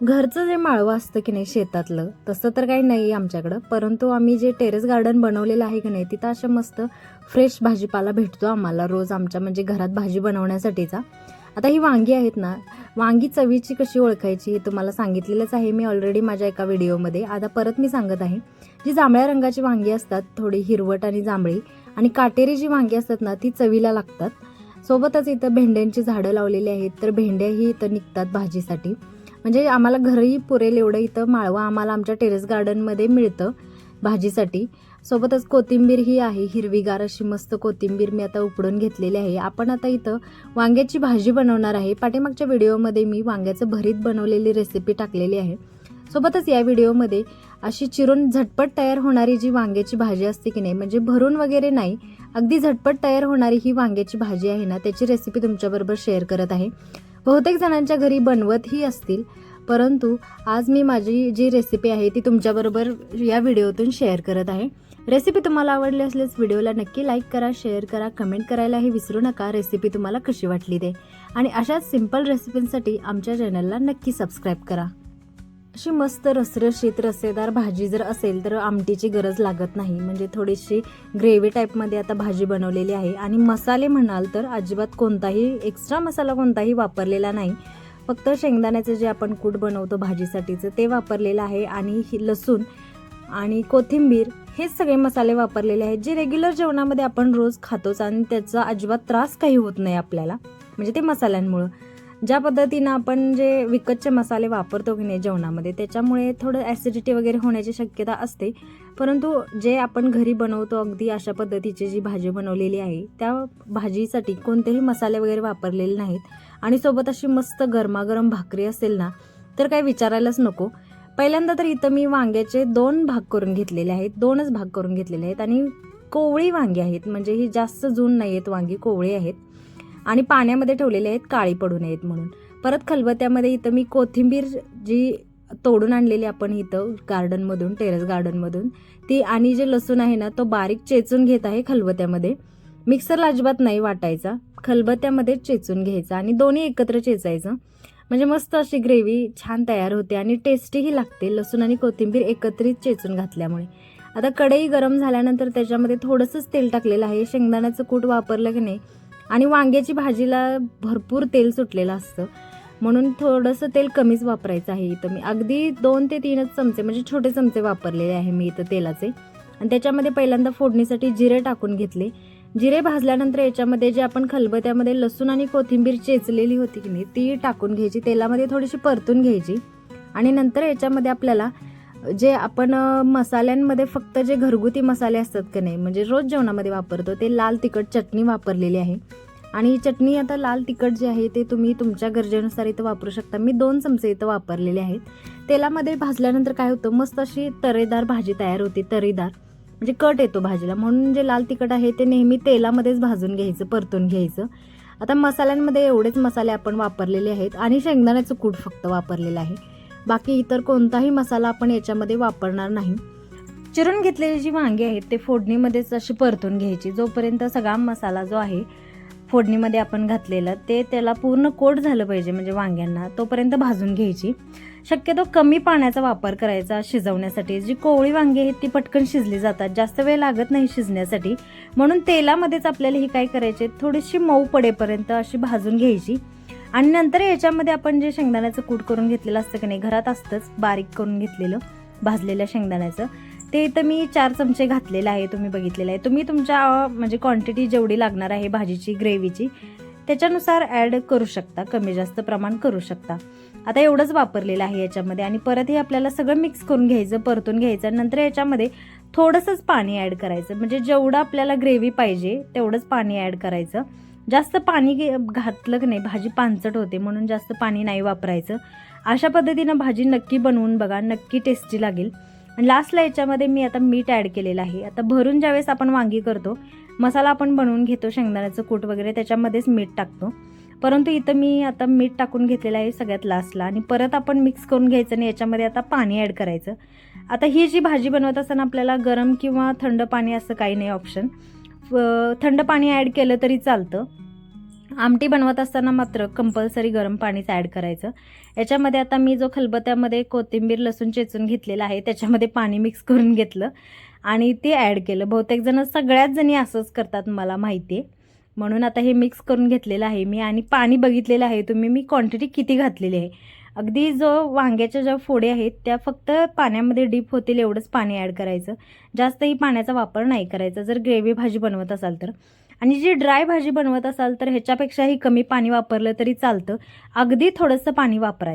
घरचं जे माळवं असतं की नाही शेतातलं, तसं तर काही नाही आहे आमच्याकडं. परंतु आम्ही जे टेरेस गार्डन बनवलेलं आहे की नाही, तिथं अशा मस्त फ्रेश भाजीपाला भेटतो आम्हाला रोज आमच्या म्हणजे घरात भाजी बनवण्यासाठीचा. आता ही वांगी आहेत ना, वांगी चवीची कशी ओळखायची हे तुम्हाला सांगितलेलंच आहे मी ऑलरेडी माझ्या एका व्हिडिओमध्ये. आता परत मी सांगत आहे. जी जांभळ्या रंगाची वांगी असतात, थोडी हिरवट आणि जांभळी, आणि काटेरी जी वांगी असतात ना, ती चवीला लागतात. सोबतच इथं भेंड्यांची झाडं लावलेली आहेत, तर भेंड्याही इथं निघतात भाजीसाठी. म्हणजे आम्हाला घरही पुरेल एवढं इथं माळवं आम्हाला आमच्या टेरेस गार्डनमध्ये मिळतं भाजीसाठी. सोबतच कोथिंबीर ही आहे, हिरवीगार अशी मस्त कोथिंबीर मी आता उपडून घेतलेली आहे. आपण आता इथं वांग्याची भाजी बनवणार आहे. पाठीमागच्या व्हिडिओमध्ये मी वांग्याचं भरीत बनवलेली रेसिपी टाकलेली आहे. सोबतच या व्हिडिओमध्ये अशी चिरून झटपट तयार होणारी जी वांग्याची भाजी असते की नाही, म्हणजे भरून वगैरे नाही, अगदी झटपट तयार होणारी ही वांग्याची भाजी आहे ना, त्याची रेसिपी तुमच्याबरोबर शेअर करत आहे. बहुतेक जणांच्या घरी बनवतही असतील, परंतु आज मी माझी जी रेसिपी आहे ती तुमच्याबरोबर या व्हिडिओतून शेअर करत आहे. रेसिपी तुम्हाला आवडली असल्यास व्हिडिओला नक्की लाईक करा, शेअर करा, कमेंट करायलाही विसरू नका रेसिपी तुम्हाला कशी वाटली ते. आणि अशाच सिंपल रेसिपींसाठी आमच्या चॅनलला नक्की सबस्क्राईब करा. अशी मस्त रसरशीत रसेदार भाजी जर असेल तर आमटीची गरज लागत नाही. म्हणजे थोडीशी ग्रेव्ही टाईपमध्ये आता भाजी बनवलेली आहे. आणि मसाले म्हणाल तर अजिबात कोणताही एक्स्ट्रा मसाला कोणताही वापरलेला नाही. फक्त शेंगदाण्याचं जे आपण कूट बनवतो भाजीसाठीचं ते वापरलेलं आहे, आणि लसूण आणि कोथिंबीर हेच सगळे मसाले वापरलेले आहेत, जे रेग्युलर जेवणामध्ये आपण रोज खातोच आणि त्याचा अजिबात त्रास काही होत नाही आपल्याला, म्हणजे ते मसाल्यांमुळं. ज्या पद्धतीनं आपण जे विकतचे मसाले वापरतो की नाही जेवणामध्ये, त्याच्यामुळे थोडं ॲसिडिटी वगैरे होण्याची शक्यता असते. परंतु जे आपण घरी बनवतो अगदी अशा पद्धतीची जी भाजी बनवलेली आहे, त्या भाजीसाठी कोणतेही मसाले वगैरे वापरलेले नाहीत. आणि सोबत अशी मस्त गरमागरम भाकरी असेल ना, तर काही विचारायलाच नको. पहिल्यांदा तर इथं मी वांग्याचे 2 भाग करून घेतलेले आहेत, 2च भाग करून घेतलेले आहेत. आणि कोवळी वांगी आहेत, म्हणजे ही जास्त जून नाही आहेत वांगी, कोवळी आहेत. आणि पाण्यामध्ये ठेवलेले आहेत काळी पडू नयेत म्हणून. परत खलबत्त्यामध्ये इथं मी कोथिंबीर जी तोडून आणलेली आपण इथं गार्डनमधून, टेरेस गार्डनमधून, ती, आणि जे लसूण आहे ना, तो बारीक चेचून घेत आहे खलबत्त्यामध्ये. मिक्सरला अजिबात नाही वाटायचा, खलबत्त्यामध्ये चेचून घ्यायचा आणि दोन्ही एकत्र चेचायचं. म्हणजे मस्त अशी ग्रेव्ही छान तयार होते आणि टेस्टीही लागते, लसूण आणि कोथिंबीर एकत्रित चेचून घातल्यामुळे. आता कढई गरम झाल्यानंतर त्याच्यामध्ये थोडंसंच तेल टाकलेलं आहे. शेंगदाण्याचं कूट वापरलं की नाही, आणि वांग्याची भाजीला भरपूर तेल सुटलेलं असतं, म्हणून थोडंसं तेल कमीच वापरायचं आहे. इथं मी अगदी 2 ते 3च चमचे, म्हणजे छोटे चमचे वापरलेले आहे मी इथं तेलाचे. आणि त्याच्यामध्ये पहिल्यांदा फोडणीसाठी जिरे टाकून घेतले. जिरे भाजल्यानंतर याच्यामध्ये जे आपण खलबत्त्यामध्ये लसूण आणि कोथिंबीर चेचलेली होती की नाही, ती टाकून घ्यायची, तेलामध्ये थोडीशी परतून घ्यायची. आणि नंतर याच्यामध्ये आपल्याला जे आपण मसाल्यांमध्ये फक्त जे घरगुती मसाले असतात की नाही, म्हणजे रोज जेवणामध्ये वापरतो, ते लाल तिखट चटणी वापरलेली आहे. आणि चटणी आता लाल तिखट जे आहे ते तुम्ही तुमच्या गरजेनुसार इथं वापरू शकता. मी 2 चमचे इथं वापरलेले आहेत. तेलामध्ये भाजल्यानंतर काय होतं, मस्त अशी तरेदार भाजी तयार होते, तरीदार, म्हणजे कट येतो भाजीला. म्हणून जे लाल तिखट आहे ते नेहमी तेलामध्येच भाजून घ्यायचं, परतून घ्यायचं. आता मसाल्यांमध्ये एवढेच मसाले आपण वापरलेले आहेत, आणि शेंगदाण्याचं कूट फक्त वापरलेलं आहे. बाकी इतर कोणताही मसाला आपण याच्यामध्ये वापरणार नाही. चिरून घेतलेली जी वांगी आहेत ते फोडणीमध्येच अशी परतून घ्यायची. जोपर्यंत सगळा मसाला जो आहे फोडणीमध्ये आपण घातलेला ते त्याला पूर्ण कोट झालं पाहिजे, म्हणजे वांग्यांना, तोपर्यंत भाजून घ्यायची. शक्यतो कमी पाण्याचा वापर करायचा शिजवण्यासाठी. जी कोवळी वांगी आहेत ती पटकन शिजली जातात, जास्त वेळ लागत नाही शिजण्यासाठी. म्हणून तेलामध्येच आपल्याला ही काय करायचे, थोडीशी मऊ पडेपर्यंत अशी भाजून घ्यायची. आणि नंतर याच्यामध्ये आपण जे शेंगदाण्याचं कूट करून घेतलेलं असतं की नाही, घरात असतंच बारीक करून घेतलेलं भाजलेल्या शेंगदाण्याचं, ते इथं मी 4 चमचे घातलेलं आहे, तुम्ही बघितलेलं आहे. तुम्ही तुमच्या म्हणजे क्वांटिटी जेवढी लागणार आहे भाजीची, ग्रेव्हीची, त्याच्यानुसार ॲड करू शकता, कमी जास्त प्रमाण करू शकता. आता एवढंच वापरलेलं आहे याच्यामध्ये. आणि परत हे आपल्याला सगळं मिक्स करून घ्यायचं, परतून घ्यायचं. नंतर याच्यामध्ये थोडंसंच पाणी ॲड करायचं, म्हणजे जेवढं आपल्याला ग्रेव्ही पाहिजे तेवढंच पाणी ॲड करायचं. जास्त पाणी घातलं की नाही भाजी पांचट होते, म्हणून जास्त पाणी नाही वापरायचं. अशा पद्धतीनं भाजी नक्की बनवून बघा, नक्की टेस्टी लागेल. आणि लास्टला याच्यामध्ये मी आता मीठ ॲड केलेलं आहे. आता भरून ज्यावेळेस आपण वांगी करतो, मसाला आपण बनवून घेतो, शेंगदाण्याचं कूट वगैरे, त्याच्यामध्येच मीठ टाकतो. परंतु इथं मी आता मीठ टाकून घेतलेलं आहे सगळ्यात लास्टला. आणि परत आपण मिक्स करून घ्यायचं आणि याच्यामध्ये आता पाणी ॲड करायचं. आता ही जी भाजी बनवत असताना आपल्याला गरम किंवा थंड पाणी असं काही नाही ऑप्शन. थंड पाणी ॲड केलं तरी चालतं. आमटी बनवत असताना मात्र कंपल्सरी गरम पाणीच ॲड करायचं. याच्यामध्ये आता मी जो खलबत्त्यामध्ये कोथिंबीर लसूण चेचून घेतलेला आहे त्याच्यामध्ये पाणी मिक्स करून घेतलं आणि ते ॲड केलं. बहुतेक जण सगळ्याच जणी असंच करतात मला माहिती आहे. म्हणून आता हे मिक्स करून घेतलेलं आहे मी आणि पाणी बघितलेलं आहे तुम्ही मी क्वांटिटी किती घातलेली आहे. अगदी जो वांग्याच्या ज्या फोडी आहेत त्या फक्त पाण्यामध्ये डीप होतील एवढंच पाणी ॲड करायचं. जास्तही पाण्याचा वापर नाही करायचा जर ग्रेव्ही भाजी बनवत असाल तर. आणि जी ड्राय भाजी बनवत असाल तर ह्याच्यापेक्षाही कमी पाणी वापरलं तरी चालतं. अगदी थोडंसं पाणी वापरायचं.